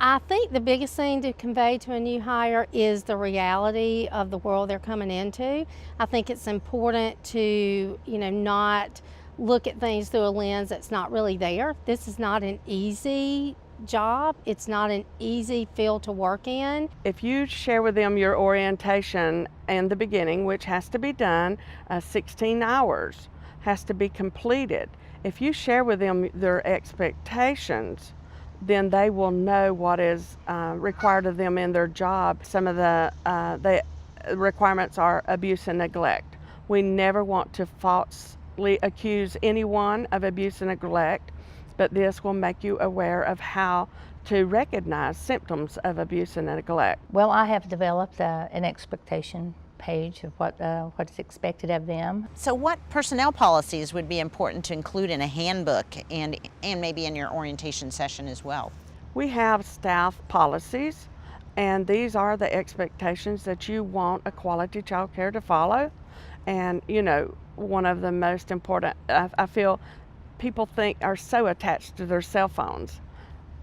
I think the biggest thing to convey to a new hire is the reality of the world they're coming into. I think it's important to, not look at things through a lens that's not really there. This is not an easy job. It's not an easy field to work in. If you share with them your orientation in the beginning, which has to be done, 16 hours has to be completed. If you share with them their expectations, then they will know what is required of them in their job. Some of the requirements are abuse and neglect. We never want to falsely accuse anyone of abuse and neglect, but this will make you aware of how to recognize symptoms of abuse and neglect. Well, I have developed an expectation page of what is expected of them. So what personnel policies would be important to include in a handbook and maybe in your orientation session as well? We have staff policies, and these are the expectations that you want a quality child care to follow. And one of the most important, I feel people are so attached to their cell phones.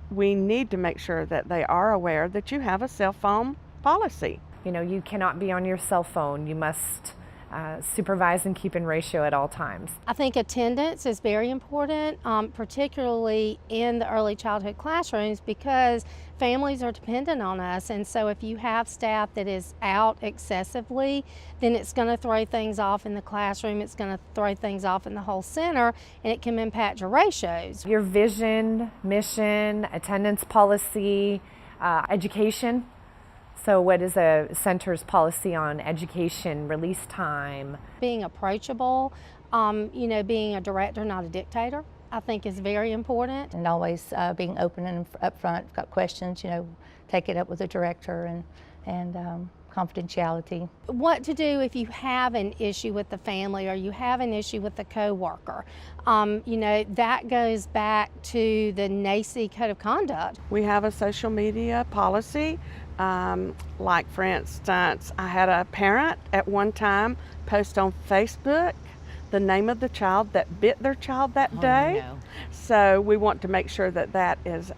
We need to make sure that they are aware that you have a cell phone policy. You cannot be on your cell phone. You must supervise and keep in ratio at all times. I think attendance is very important, particularly in the early childhood classrooms, because families are dependent on us. And so if you have staff that is out excessively, then it's going to throw things off in the classroom, it's going to throw things off in the whole center, and it can impact your ratios. Your vision, mission, attendance policy, education. So what is a center's policy on education, release time? Being approachable, being a director, not a dictator, I think is very important. And always being open and upfront. If you've got questions, take it up with the director and confidentiality. What to do if you have an issue with the family or you have an issue with the coworker. That goes back to the NACI Code of Conduct. We have a social media policy. Like for instance, I had a parent at one time post on Facebook the name of the child that bit their child that day. No. So we want to make sure that that is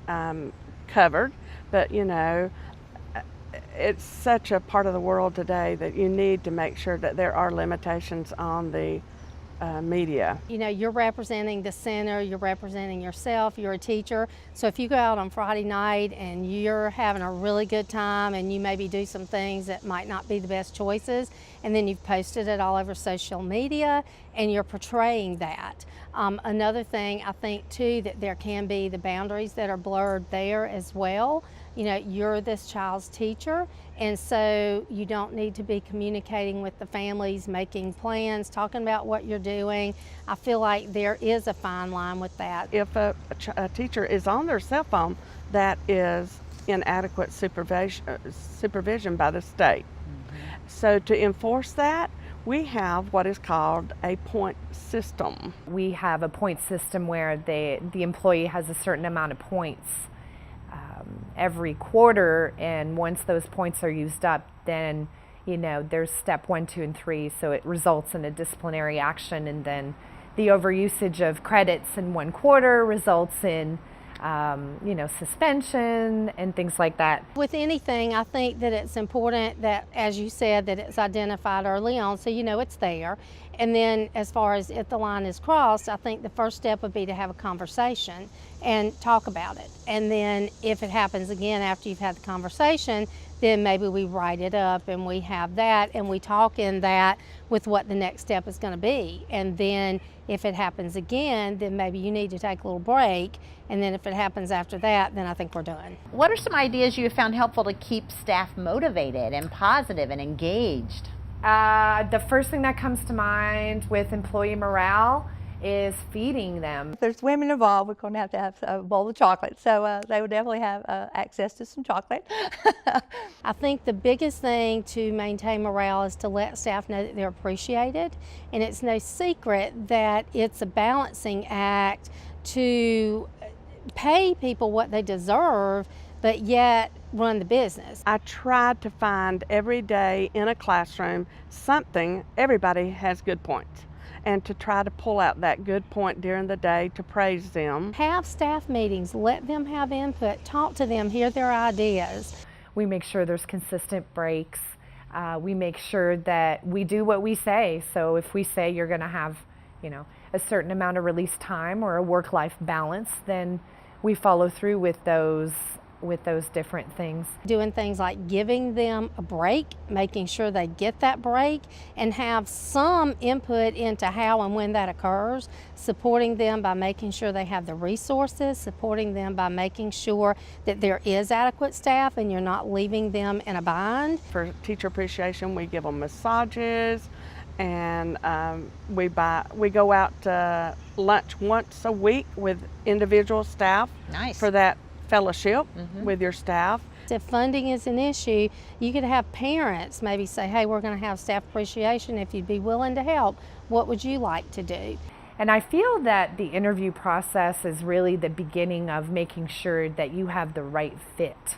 covered. But it's such a part of the world today that you need to make sure that there are limitations on the media. You're representing the center, you're representing yourself, you're a teacher. So if you go out on Friday night and you're having a really good time and you maybe do some things that might not be the best choices, and then you've posted it all over social media and you're portraying that. Another thing I think too, that there can be the boundaries that are blurred there as well. You're this child's teacher, and so you don't need to be communicating with the families, making plans, talking about what you're doing. I feel like there is a fine line with that. If a teacher is on their cell phone, that is inadequate supervision by the state. So to enforce that, we have what is called a point system. We have a point system where the employee has a certain amount of points every quarter, and once those points are used up, then there's step 1, 2, and 3, so it results in a disciplinary action, and then the overusage of credits in one quarter results in suspension and things like that. With anything, I think that it's important that, as you said, that it's identified early on so it's there. And then as far as if the line is crossed, I think the first step would be to have a conversation and talk about it. And then if it happens again after you've had the conversation, then maybe we write it up and we have that and we talk in that with what the next step is going to be. And then if it happens again, then maybe you need to take a little break. And then if it happens after that, then I think we're done. What are some ideas you have found helpful to keep staff motivated and positive and engaged? The first thing that comes to mind with employee morale is feeding them. If there's women involved, we're going to have a bowl of chocolate. So they would definitely have access to some chocolate. I think the biggest thing to maintain morale is to let staff know that they're appreciated. And it's no secret that it's a balancing act to pay people what they deserve, but yet run the business. I tried to find every day in a classroom something. Everybody has good points. and to try to pull out that good point during the day to praise them. Have staff meetings, let them have input, talk to them, hear their ideas. We make sure there's consistent breaks. We make sure that we do what we say. So if we say you're going to have, a certain amount of release time or a work-life balance, then we follow through with those different things. Doing things like giving them a break, making sure they get that break, and have some input into how and when that occurs, supporting them by making sure they have the resources, supporting them by making sure that there is adequate staff and you're not leaving them in a bind. For Teacher Appreciation, we give them massages, and we go out to lunch once a week with individual staff. Nice. For that fellowship with your staff. If funding is an issue, you could have parents maybe say, hey, we're going to have staff appreciation. If you'd be willing to help, what would you like to do? And I feel that the interview process is really the beginning of making sure that you have the right fit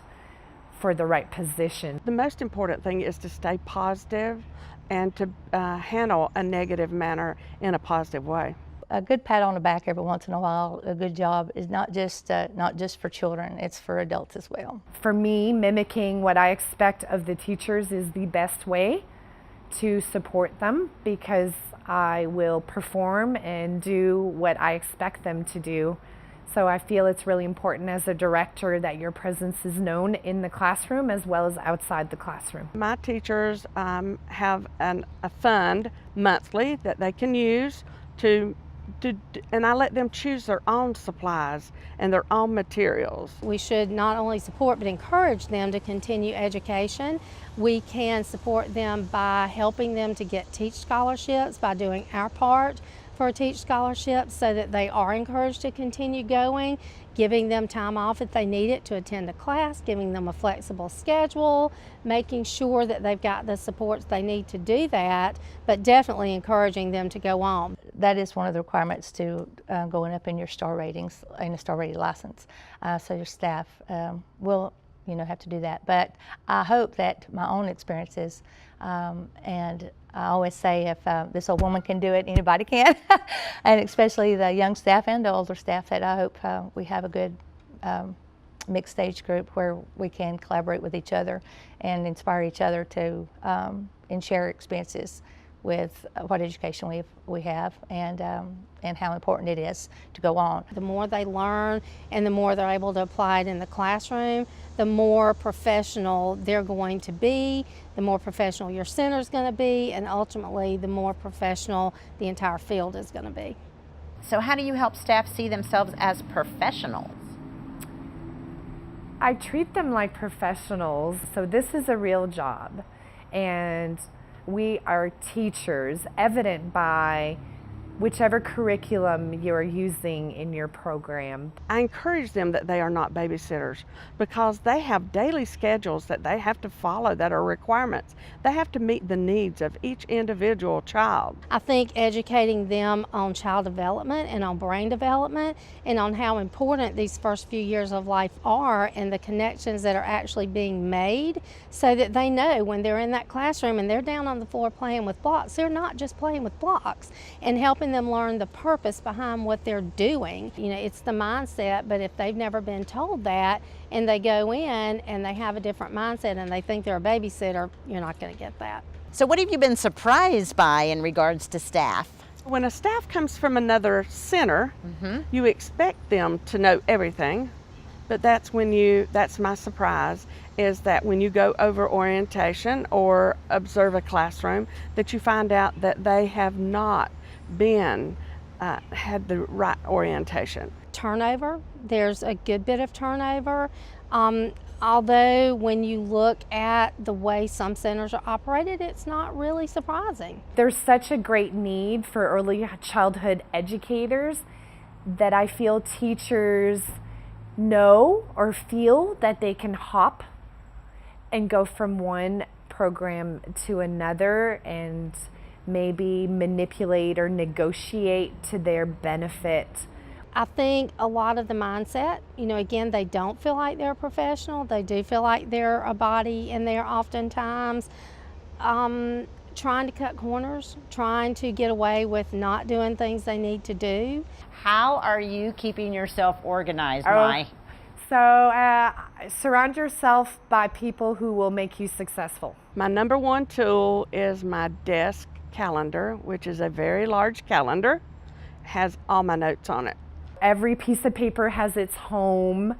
for the right position. The most important thing is to stay positive and to handle a negative manner in a positive way. A good pat on the back every once in a while, a good job, is not just for children, it's for adults as well. For me, mimicking what I expect of the teachers is the best way to support them, because I will perform and do what I expect them to do. So I feel it's really important as a director that your presence is known in the classroom as well as outside the classroom. My teachers have a fund monthly that they can use and I let them choose their own supplies and their own materials. We should not only support but encourage them to continue education. We can support them by helping them to get Teach scholarships, by doing our part for Teach scholarships so that they are encouraged to continue going, giving them time off if they need it to attend a class, giving them a flexible schedule, making sure that they've got the supports they need to do that, but definitely encouraging them to go on. That is one of the requirements to going up in your star ratings, in a star rated license. So your staff will have to do that. But I hope that my own experiences, and I always say if this old woman can do it, anybody can. And especially the young staff and the older staff, that I hope we have a good mixed age group where we can collaborate with each other and inspire each other to and share experiences with what education we have and how important it is to go on. The more they learn and the more they're able to apply it in the classroom, the more professional they're going to be, the more professional your center is going to be, and ultimately the more professional the entire field is going to be. So how do you help staff see themselves as professionals? I treat them like professionals. So this is a real job, and we are teachers, evident by whichever curriculum you're using in your program. I encourage them that they are not babysitters because they have daily schedules that they have to follow that are requirements. They have to meet the needs of each individual child. I think educating them on child development and on brain development and on how important these first few years of life are and the connections that are actually being made so that they know when they're in that classroom and they're down on the floor playing with blocks, they're not just playing with blocks, and helping them learn the purpose behind what they're doing. It's the mindset, but if they've never been told that and they go in and they have a different mindset and they think they're a babysitter, you're not going to get that. So what have you been surprised by in regards to staff? When a staff comes from another center, you expect them to know everything, but that's my surprise, is that when you go over orientation or observe a classroom, that you find out that they have not had the right orientation. Turnover, there's a good bit of turnover. Although when you look at the way some centers are operated, it's not really surprising. There's such a great need for early childhood educators that I feel teachers know or feel that they can hop and go from one program to another and maybe manipulate or negotiate to their benefit. I think a lot of the mindset, again, they don't feel like they're a professional. They do feel like they're a body in there oftentimes. trying to cut corners, trying to get away with not doing things they need to do. How are you keeping yourself organized, Mai? So surround yourself by people who will make you successful. My number one tool is my desk calendar, which is a very large calendar, has all my notes on it. Every piece of paper has its home.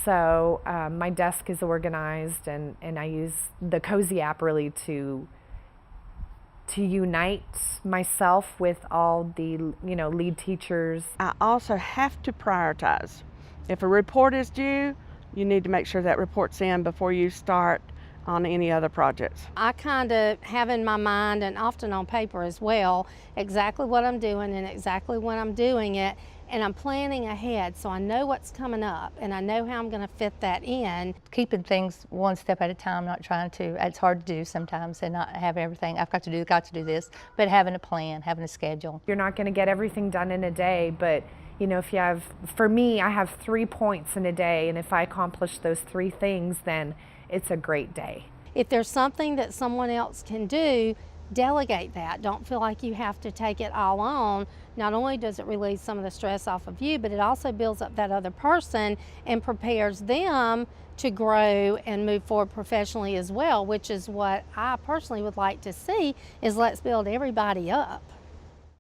So my desk is organized, and I use the Cozy app really to unite myself with all the lead teachers. I also have to prioritize. If a report is due, you need to make sure that report's in before you start on any other projects. I kind of have in my mind, and often on paper as well, exactly what I'm doing and exactly when I'm doing it, and I'm planning ahead so I know what's coming up and I know how I'm going to fit that in. Keeping things one step at a time, not trying to, it's hard to do sometimes, and not having everything, I've got to do this, but having a plan, having a schedule. You're not going to get everything done in a day, but if you have, for me, I have 3 points in a day, and if I accomplish those 3 things, then it's a great day. If there's something that someone else can do, delegate that. Don't feel like you have to take it all on. Not only does it relieve some of the stress off of you, but it also builds up that other person and prepares them to grow and move forward professionally as well, which is what I personally would like to see, is let's build everybody up.